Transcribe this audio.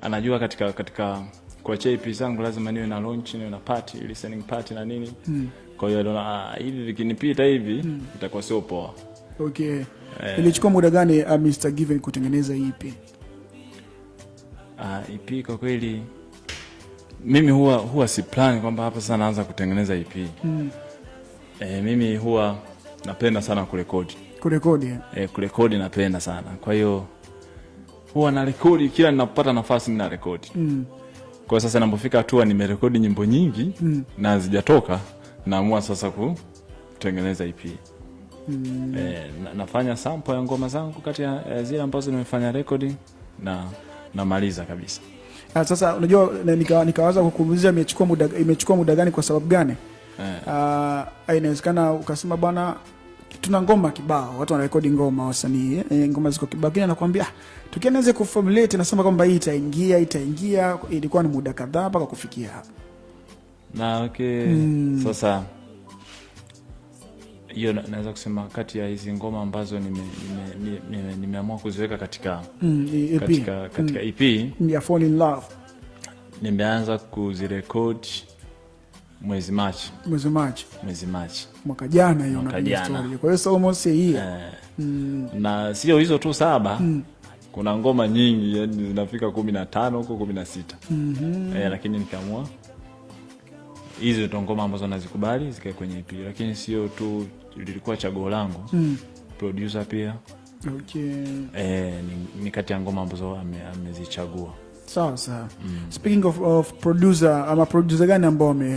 anajua katika kuachia EP zangu lazima niwe na launch, niwe na party, listening party na nini. Kwa hiyo aliona hivi vikinipita hivi itakuwa sio poa. Okay. Ilichukua muda gani Mr. Given kutengeneza EP? EP kwa kweli mimi huwa si plan kwamba hapa sasa naanza kutengeneza EP. Mimi huwa napenda sana kurekodi. Kurekodi napenda sana. Kwa hiyo huwa na rekodi kila ninapopata nafasi na rekodi. Kwa sasa ninapofika hatua nimerekodi nyimbo nyingi na hazijatoka, naamua sasa kutengeneza EP. Nafanya sample ya ngoma zangu kati ya zile ambazo nimefanya recording na namaliza kabisa. Sasa unajua nikawaza kukuuliza imechukua muda gani kwa sababu gani? Inawezekana ukasema bwana tuna ngoma kibao, watu wanarekodi ngoma wasanii, ngoma ziko kibao, lakini anakuambia tukianza kuformulate nasema kwamba hii itaingia, ilikuwa ni muda kadhaa mpaka kufikia hapa. Na okay, sasa hiyo naweza kusema kati ya hizi ngoma ambazo nimeamua kuziweka katika EP ya Fall in Love, nimeanza kuzirecord mwezi Machi mwaka jana hiyo na story. Kwa hiyo almost hii na sio hizo tu 7, kuna ngoma nyingi yani zinafika 15 huko 16. Lakini nikaamua hizo ndo ngoma ambazo nazikubali zikae kwenye EP, lakini sio tu lilikuwa chaguo langu. Producer pia. Okay. Ni kati ya ngoma ambazo amezichagua. Sawa. Speaking of producer, ama producer gani ambao